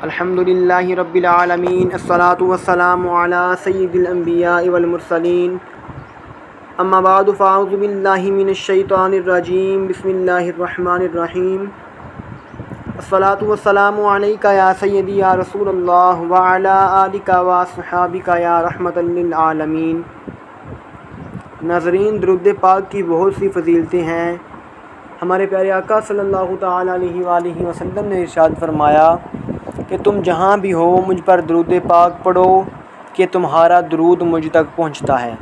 الحمدللہ رب العالمین، الصلاۃ والسلام علی سید الانبیاء والمرسلین، اما بعد فاعوذ باللہ من الشیطان الرجیم، بسم اللہ الرحمن الرحیم۔ الصلاۃ والسلام علیکہ یا سیدی یا رسول اللہ وعلی آلک واصحابک یا رحمۃ للعالمین۔ ناظرین، درود پاک کی بہت سی فضیلتیں ہیں۔ ہمارے پیارے آقا صلی اللہ تعالیٰ علیہ وآلہ وسلم نے ارشاد فرمایا کہ تم جہاں بھی ہو مجھ پر درود پاک پڑھو کہ تمہارا درود مجھ تک پہنچتا ہے۔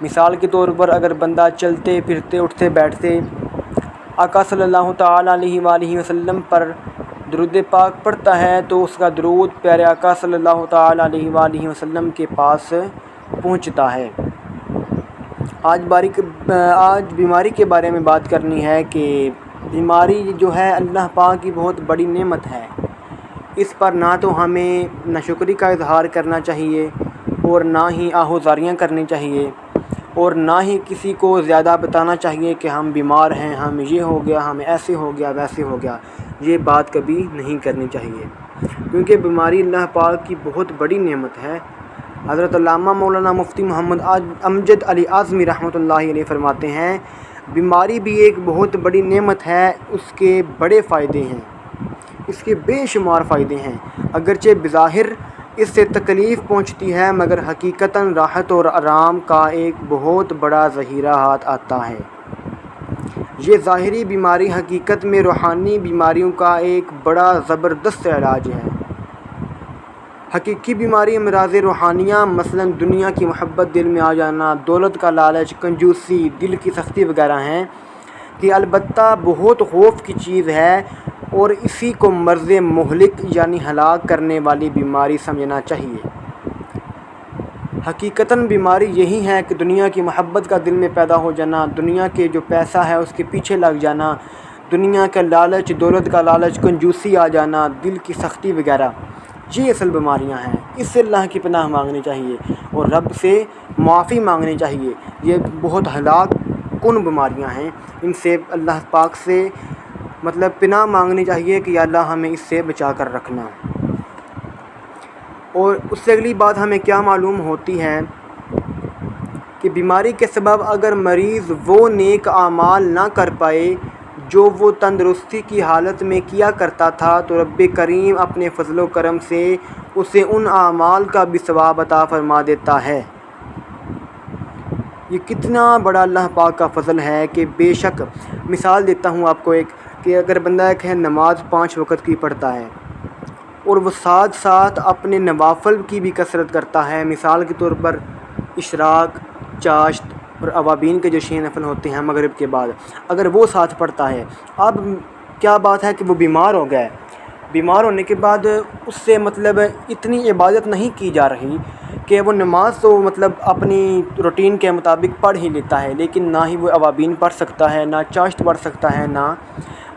مثال کے طور پر اگر بندہ چلتے پھرتے اٹھتے بیٹھتے آقا صلی اللہ تعالیٰ علیہ وآلہ وسلم پر درود پاک پڑھتا ہے تو اس کا درود پیارے آقا صلی اللہ تعالیٰ علیہ وآلہ وسلم کے پاس پہنچتا ہے۔ آج بیماری کے بارے میں بات کرنی ہے کہ بیماری جو ہے اللہ پاک کی بہت بڑی نعمت ہے۔ اس پر نہ تو ہمیں ناشکری کا اظہار کرنا چاہیے اور نہ ہی آہوازاریاں کرنی چاہیے اور نہ ہی کسی کو زیادہ بتانا چاہیے کہ ہم بیمار ہیں، ہم یہ ہو گیا، ہمیں ایسے ہو گیا، ویسے ہو گیا۔ یہ بات کبھی نہیں کرنی چاہیے کیونکہ بیماری اللہ پاک کی بہت بڑی نعمت ہے۔ حضرت علامہ مولانا مفتی محمد امجد علی اعظمی رحمۃ اللہ علیہ فرماتے ہیں، بیماری بھی ایک بہت بڑی نعمت ہے، اس کے بڑے فائدے ہیں، اس کے بے شمار فائدے ہیں۔ اگرچہ بظاہر اس سے تکلیف پہنچتی ہے مگر حقیقتاً راحت اور آرام کا ایک بہت بڑا ذخیرہ ہاتھ آتا ہے۔ یہ ظاہری بیماری حقیقت میں روحانی بیماریوں کا ایک بڑا زبردست علاج ہے۔ حقیقی بیماری امراض روحانیہ مثلاً دنیا کی محبت دل میں آ جانا، دولت کا لالچ، کنجوسی، دل کی سختی وغیرہ ہیں کہ البتہ بہت خوف کی چیز ہے اور اسی کو مرض مہلک یعنی ہلاک کرنے والی بیماری سمجھنا چاہیے۔ حقیقتاً بیماری یہی ہے کہ دنیا کی محبت کا دل میں پیدا ہو جانا، دنیا کے جو پیسہ ہے اس کے پیچھے لگ جانا، دنیا کا لالچ، دولت کا لالچ، کنجوسی آ جانا، دل کی سختی وغیرہ، یہ اصل بیماریاں ہیں۔ اس سے اللہ کی پناہ مانگنی چاہیے اور رب سے معافی مانگنی چاہیے۔ یہ بہت ہلاک کن بیماریاں ہیں، ان سے اللہ پاک سے پناہ مانگنی چاہیے کہ یا اللہ ہمیں اس سے بچا کر رکھنا۔ اور اس سے اگلی بات ہمیں کیا معلوم ہوتی ہے کہ بیماری کے سبب اگر مریض وہ نیک اعمال نہ کر پائے جو وہ تندرستی کی حالت میں کیا کرتا تھا تو رب کریم اپنے فضل و کرم سے اسے ان اعمال کا بھی ثواب عطا فرما دیتا ہے۔ یہ کتنا بڑا اللہ پاک کا فضل ہے کہ بے شک مثال دیتا ہوں آپ کو ایک کہ اگر بندہ ایک ہے نماز 5 وقت کی پڑھتا ہے اور وہ ساتھ ساتھ اپنے نوافل کی بھی کثرت کرتا ہے، مثال کے طور پر اشراق، چاشت اور اوابین کے جو 6 نفل ہوتے ہیں مغرب کے بعد، اگر وہ ساتھ پڑھتا ہے، اب کیا بات ہے کہ وہ بیمار ہو گیا ہے، بیمار ہونے کے بعد اس سے اتنی عبادت نہیں کی جا رہی کہ وہ نماز تو اپنی روٹین کے مطابق پڑھ ہی لیتا ہے، لیکن نہ ہی وہ اوابین پڑھ سکتا ہے، نہ چاشت پڑھ سکتا ہے، نہ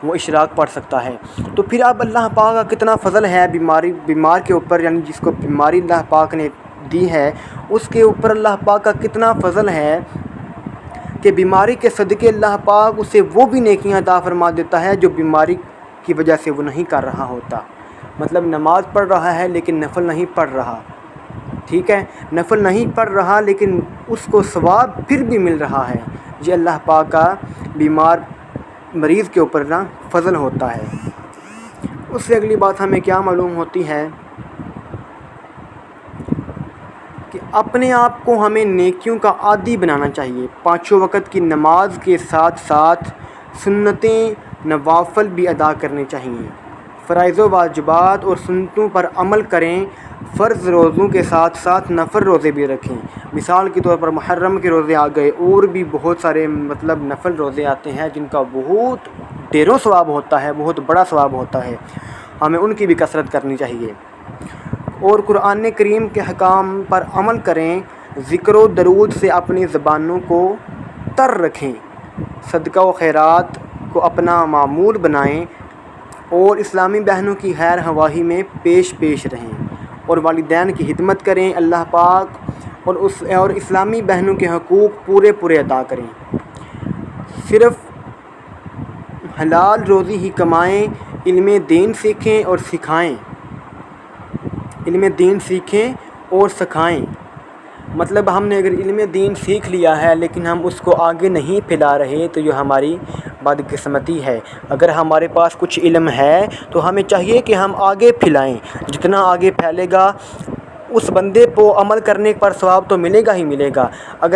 وہ اشراق پڑھ سکتا ہے۔ تو پھر اب اللہ پاک کا کتنا فضل ہے بیمار کے اوپر، یعنی جس کو بیماری اللہ پاک نے دی ہے اس کے اوپر اللہ پاک کا کتنا فضل ہے کہ بیماری کے صدقے اللہ پاک اسے وہ بھی نیکیاں عطا فرما دیتا ہے جو بیماری کی وجہ سے وہ نہیں کر رہا ہوتا۔ نماز پڑھ رہا ہے لیکن نفل نہیں پڑھ رہا، ٹھیک ہے، نفل نہیں پڑھ رہا لیکن اس کو ثواب پھر بھی مل رہا ہے۔ یہ اللہ پاک کا بیمار مریض کے اوپر فضل ہوتا ہے۔ اس سے اگلی بات ہمیں کیا معلوم ہوتی ہے کہ اپنے آپ کو ہمیں نیکیوں کا عادی بنانا چاہیے۔ 5 وقت کی نماز کے ساتھ ساتھ سنتیں، نوافل بھی ادا کرنے چاہیے۔ فرائض و واجبات اور سنتوں پر عمل کریں، فرض روزوں کے ساتھ ساتھ نفل روزے بھی رکھیں۔ مثال کے طور پر محرم کے روزے آ گئے، اور بھی بہت سارے نفل روزے آتے ہیں جن کا بہت ڈھیروں ثواب ہوتا ہے، بہت بڑا ثواب ہوتا ہے، ہمیں ان کی بھی کثرت کرنی چاہیے۔ اور قرآن کریم کے حکام پر عمل کریں، ذکر و درود سے اپنی زبانوں کو تر رکھیں، صدقہ و خیرات کو اپنا معمول بنائیں اور اسلامی بہنوں کی خیر خواہی میں پیش رہیں اور والدین کی خدمت کریں، اللہ پاک اور اسلامی بہنوں کے حقوق پورے ادا کریں۔ صرف حلال روزی ہی کمائیں، علم دین سیکھیں اور سکھائیں، علم دین سیکھیں اور سکھائیں۔ مطلب ہم نے اگر علم دین سیکھ لیا ہے لیکن ہم اس کو آگے نہیں پھیلا رہے تو یہ ہماری بدقسمتی ہے۔ اگر ہمارے پاس کچھ علم ہے تو ہمیں چاہیے کہ ہم آگے پھیلائیں۔ جتنا آگے پھیلے گا اس بندے کو عمل کرنے پر ثواب تو ملے گا ہی ملے گا۔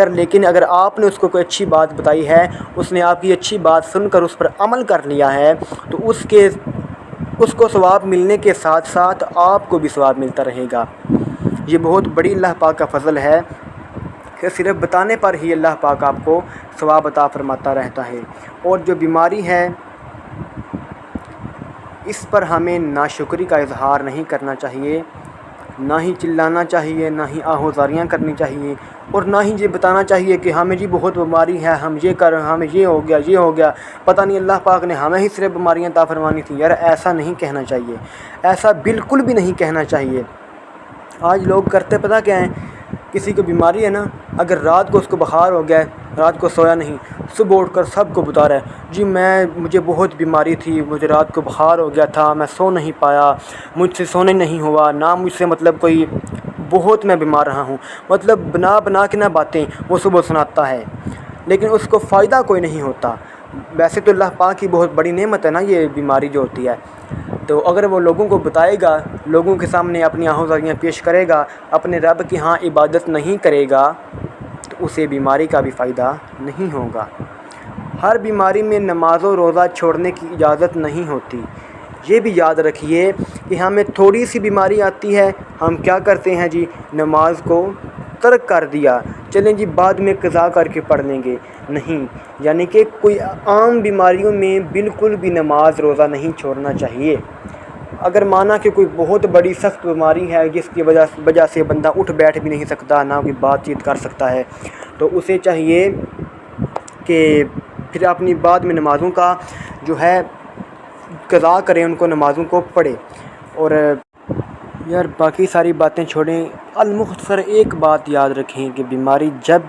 لیکن اگر آپ نے اس کو کوئی اچھی بات بتائی ہے، اس نے آپ کی اچھی بات سن کر اس پر عمل کر لیا ہے، تو اس کو ثواب ملنے کے ساتھ ساتھ آپ کو بھی ثواب ملتا رہے گا۔ یہ بہت بڑی اللہ پاک کا فضل ہے کہ صرف بتانے پر ہی اللہ پاک آپ کو ثواب عطا فرماتا رہتا ہے۔ اور جو بیماری ہے اس پر ہمیں ناشکری کا اظہار نہیں کرنا چاہیے، نہ ہی چلانا چاہیے، نہ ہی آہوازاریاں کرنی چاہیے، اور نہ ہی یہ بتانا چاہیے کہ ہمیں جی بہت بیماری ہے، ہمیں یہ ہو گیا، پتہ نہیں اللہ پاک نے ہمیں ہی صرف بیماریاں عطا فرمانی تھیں۔ یار ایسا نہیں کہنا چاہیے، ایسا بالکل بھی نہیں کہنا چاہیے۔ آج لوگ کرتے پتہ کیا ہیں، کسی کو بیماری ہے نا، اگر رات کو اس کو بخار ہو گیا ہے، رات کو سویا نہیں، صبح اٹھ کر سب کو بتا رہا ہے جی مجھے بہت بیماری تھی، مجھے رات کو بخار ہو گیا تھا، میں سو نہیں پایا، مجھ سے سونے نہیں ہوا، نہ مجھ سے کوئی بہت میں بیمار رہا ہوں، بنا کے نہ باتیں وہ صبح سناتا ہے، لیکن اس کو فائدہ کوئی نہیں ہوتا۔ ویسے تو اللہ پاک کی بہت بڑی نعمت ہے نا یہ بیماری جو ہوتی ہے، تو اگر وہ لوگوں کو بتائے گا، لوگوں کے سامنے اپنی آہوازاریاں پیش کرے گا، اپنے رب کی ہاں عبادت نہیں کرے گا، تو اسے بیماری کا بھی فائدہ نہیں ہوگا۔ ہر بیماری میں نماز و روزہ چھوڑنے کی اجازت نہیں ہوتی۔ یہ بھی یاد رکھیے کہ ہمیں تھوڑی سی بیماری آتی ہے، ہم کیا کرتے ہیں جی، نماز کو ترک کر دیا، چلیں جی بعد میں قضا کر کے پڑھ لیں گے، نہیں، یعنی کہ کوئی عام بیماریوں میں بالکل بھی نماز روزہ نہیں چھوڑنا چاہیے۔ اگر مانا کہ کوئی بہت بڑی سخت بیماری ہے جس کی وجہ سے بندہ اٹھ بیٹھ بھی نہیں سکتا، نہ کوئی بات چیت کر سکتا ہے، تو اسے چاہیے کہ پھر اپنی بعد میں نمازوں کا جو ہے قضا کریں، ان کو نمازوں کو پڑھے۔ اور یار باقی ساری باتیں چھوڑیں، المختصر ایک بات یاد رکھیں کہ بیماری جب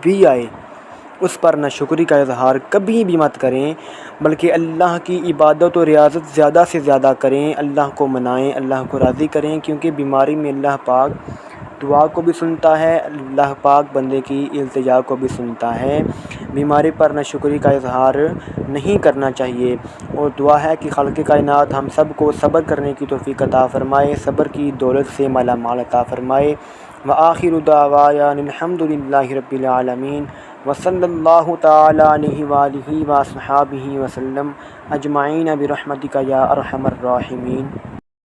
بھی آئے اس پر ناشکری کا اظہار کبھی بھی مت کریں، بلکہ اللہ کی عبادت و ریاضت زیادہ سے زیادہ کریں، اللہ کو منائیں، اللہ کو راضی کریں، کیونکہ بیماری میں اللہ پاک دعا کو بھی سنتا ہے، اللہ پاک بندے کی التجا کو بھی سنتا ہے۔ بیماری پر ناشکری کا اظہار نہیں کرنا چاہیے، اور دعا ہے کہ خالق کائنات ہم سب کو صبر کرنے کی توفیق عطا فرمائے، صبر کی دولت سے مالا مال عطا فرمائے۔ وآخر دعوانا الحمد للہ رب العالمین، وصلی اللہ تعالی علیہ وآلہ وصحبہ وسلم اجمعین برحمتک یا ارحم الراحمین۔